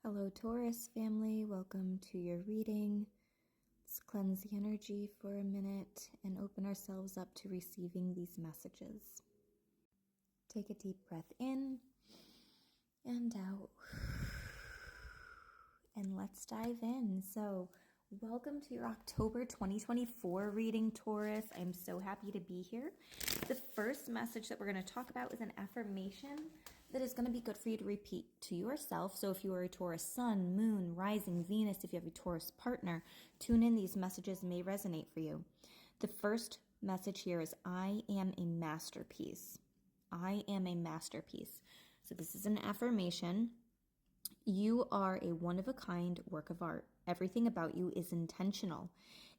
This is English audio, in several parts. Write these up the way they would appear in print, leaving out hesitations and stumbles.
Hello, Taurus family. Welcome to your reading. Let's cleanse the energy for a minute and open ourselves up to receiving these messages. Take a deep breath in and out. And let's dive in. So, welcome to your October 2024 reading, Taurus. I'm so happy to be here. The first message that we're going to talk about is an affirmation that is going to be good for you to repeat to yourself. So if you are a Taurus sun, moon, rising, Venus, if you have a Taurus partner, tune in. These messages may resonate for you. The first message here is, I am a masterpiece. I am a masterpiece. So this is an affirmation. You are a one-of-a-kind work of art. Everything about you is intentional.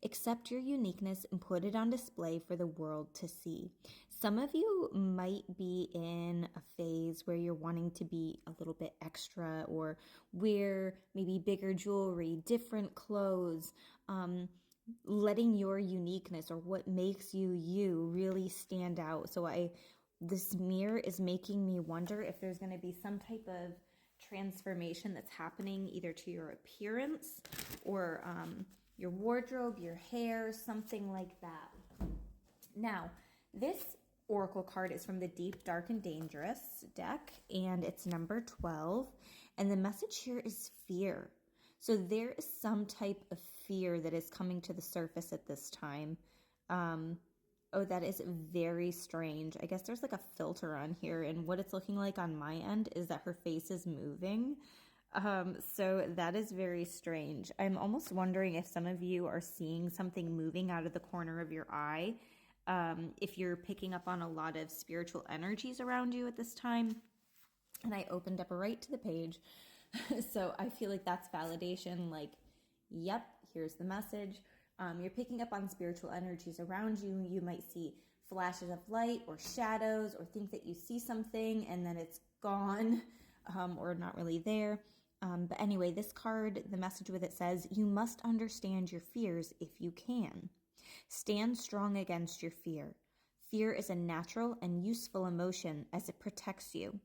Accept your uniqueness and put it on display for the world to see. Some of you might be in a phase where you're wanting to be a little bit extra or wear maybe bigger jewelry, different clothes, letting your uniqueness or what makes you you really stand out. So this mirror is making me wonder if there's going to be some type of transformation that's happening either to your appearance or your wardrobe, your hair, something like that. Now, this oracle card is from the Deep, Dark, and Dangerous deck, and it's number 12. And the message here is fear. So there is some type of fear that is coming to the surface at this time. Oh, that is very strange. I guess there's like a filter on here, and what it's looking like on my end is that her face is moving. So that is very strange. I'm almost wondering if some of you are seeing something moving out of the corner of your eye. If you're picking up on a lot of spiritual energies around you at this time. And I opened up right to the page. So I feel like that's validation. Like, yep, here's the message. You're picking up on spiritual energies around you. You might see flashes of light or shadows or think that you see something and then it's gone or not really there. But anyway, this card, the message with it says, you must understand your fears if you can. Stand strong against your fear. Fear is a natural and useful emotion as it protects you.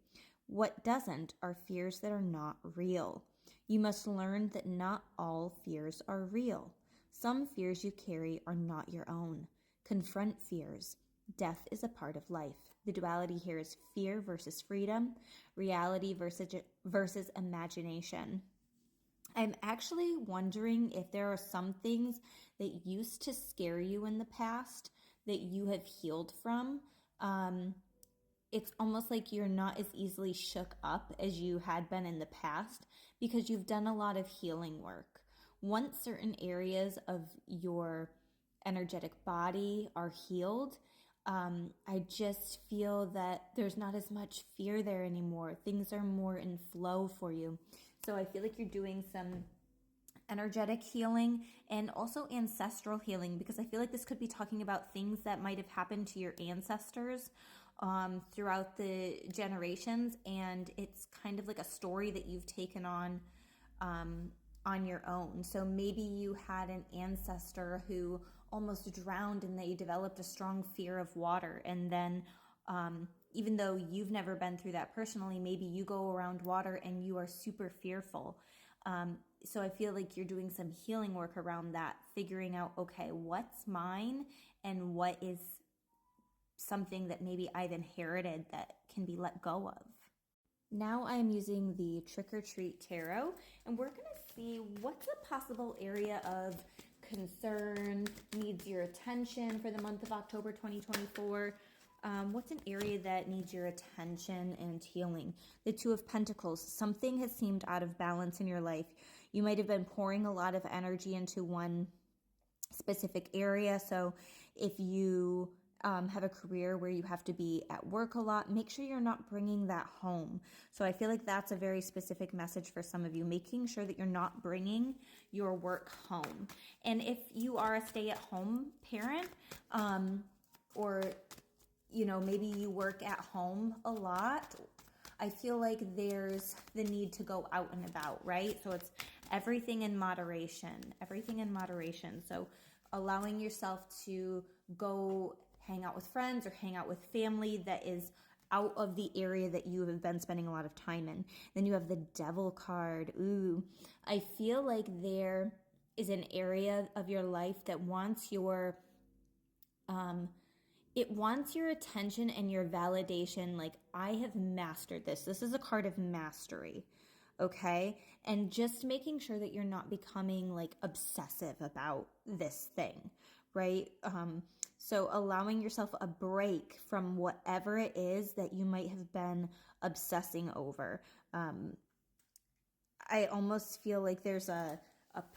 What doesn't are fears that are not real. You must learn that not all fears are real. Some fears you carry are not your own. Confront fears. Death is a part of life. The duality here is fear versus freedom, reality versus imagination. I'm actually wondering if there are some things that used to scare you in the past that you have healed from. It's almost like you're not as easily shook up as you had been in the past because you've done a lot of healing work. Once certain areas of your energetic body are healed, I just feel that there's not as much fear there anymore. Things are more in flow for you. So I feel like you're doing some energetic healing and also ancestral healing, because I feel like this could be talking about things that might have happened to your ancestors throughout the generations, and it's kind of like a story that you've taken on your own. So maybe you had an ancestor who almost drowned and they developed a strong fear of water, and then even though you've never been through that personally, maybe you go around water and you are super fearful. So I feel like you're doing some healing work around that, figuring out, okay, what's mine and what is something that maybe I've inherited that can be let go of. Now I'm using the Trick or Treat Tarot, and we're going to see what's a possible area of concern, needs your attention for the month of October 2024. What's an area that needs your attention and healing? The Two of Pentacles. Something has seemed out of balance in your life. You might have been pouring a lot of energy into one specific area. So if you have a career where you have to be at work a lot, make sure you're not bringing that home. So I feel like that's a very specific message for some of you, making sure that you're not bringing your work home. And if you are a stay-at-home parent, or maybe you work at home a lot, I feel like there's the need to go out and about, right? So it's everything in moderation, So allowing yourself to go hang out with friends or hang out with family that is out of the area that you have been spending a lot of time in. Then you have the Devil card. Ooh, I feel like there is an area of your life that wants your it wants your attention and your validation. Like, I have mastered this. This is a card of mastery. Okay. And just making sure that you're not becoming like obsessive about this thing, right? So allowing yourself a break from whatever it is that you might have been obsessing over. I almost feel like there's a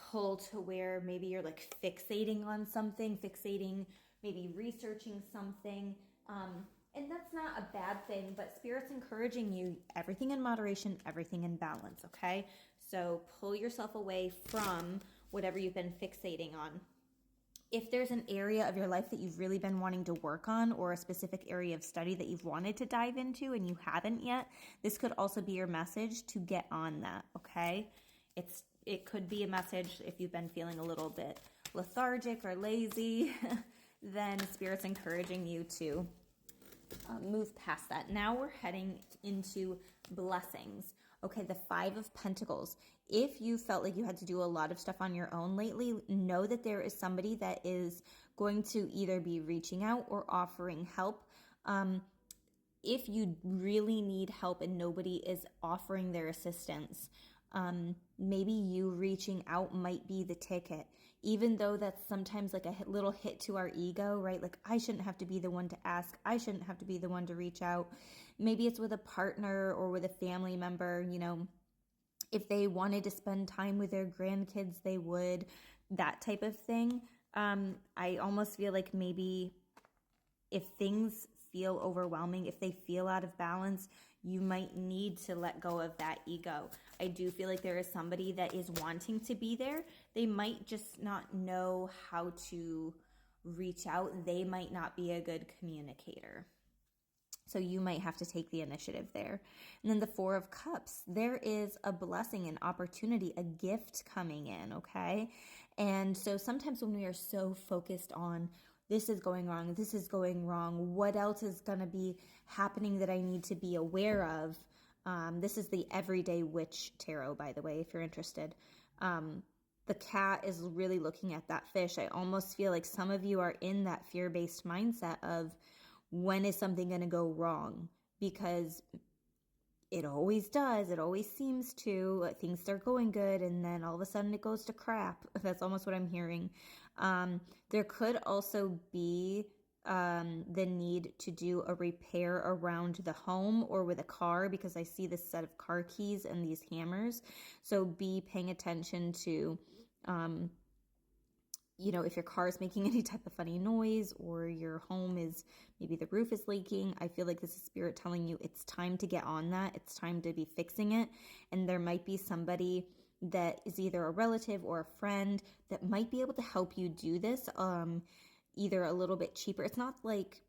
pull to where maybe you're like fixating on something, maybe researching something. And that's not a bad thing, but Spirit's encouraging you, everything in moderation, everything in balance, okay? So pull yourself away from whatever you've been fixating on. If there's an area of your life that you've really been wanting to work on, or a specific area of study that you've wanted to dive into and you haven't yet, this could also be your message to get on that, okay? It could be a message if you've been feeling a little bit lethargic or lazy, then Spirit's encouraging you to move past that. Now we're heading into blessings. Okay, the 5 of Pentacles. If you felt like you had to do a lot of stuff on your own lately, know that there is somebody that is going to either be reaching out or offering help. If you really need help and nobody is offering their assistance, maybe you reaching out might be the ticket, even though that's sometimes like a little hit to our ego, right? Like, I shouldn't have to be the one to ask. I shouldn't have to be the one to reach out. Maybe it's with a partner or with a family member, you know, if they wanted to spend time with their grandkids, they would, that type of thing. I almost feel like maybe if things feel overwhelming, if they feel out of balance, you might need to let go of that ego. I do feel like there is somebody that is wanting to be there. They might just not know how to reach out. They might not be a good communicator. So you might have to take the initiative there. And then the 4 of Cups, there is a blessing, an opportunity, a gift coming in, okay? And so sometimes when we are so focused on this is going wrong, what else is going to be happening that I need to be aware of? This is the Everyday Witch Tarot, by the way, if you're interested. The cat is really looking at that fish. I almost feel like some of you are in that fear-based mindset of, when is something going to go wrong? Because it always does. It always seems to. Things start going good, and then all of a sudden it goes to crap. That's almost what I'm hearing. There could also be the need to do a repair around the home or with a car, because I see this set of car keys and these hammers. So be paying attention to you know, if your car is making any type of funny noise, or your home is, maybe the roof is leaking, I feel like this is Spirit telling you it's time to get on that. It's time to be fixing it. And there might be somebody that is either a relative or a friend that might be able to help you do this, either a little bit cheaper. It's not like,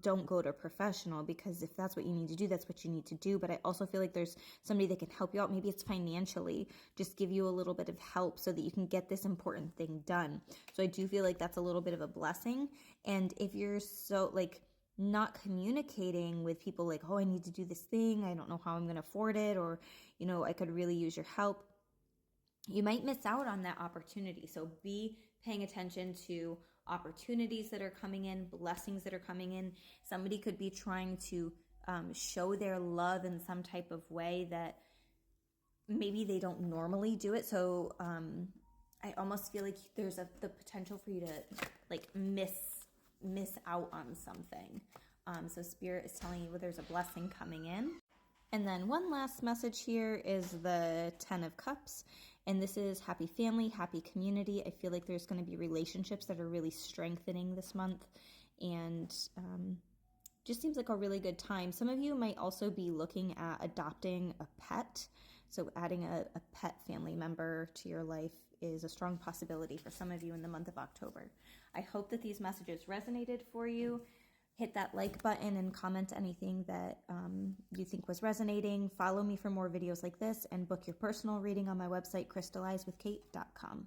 don't go to a professional, because if that's what you need to do, that's what you need to do. But I also feel like there's somebody that can help you out. Maybe it's financially, just give you a little bit of help so that you can get this important thing done. So I do feel like that's a little bit of a blessing. And if you're so like not communicating with people, like, oh, I need to do this thing, I don't know how I'm going to afford it, or, you know, I could really use your help, you might miss out on that opportunity. So be paying attention to opportunities that are coming in, blessings that are coming in. Somebody could be trying to show their love in some type of way that maybe they don't normally do it. So I almost feel like there's the potential for you to like miss out on something. So Spirit is telling you there's a blessing coming in. And then one last message here is the 10 of Cups. And this is happy family, happy community. I feel like there's going to be relationships that are really strengthening this month. And just seems like a really good time. Some of you might also be looking at adopting a pet. So adding a pet family member to your life is a strong possibility for some of you in the month of October. I hope that these messages resonated for you. Hit that like button and comment anything that you think was resonating. Follow me for more videos like this, and book your personal reading on my website, crystallizewithkate.com.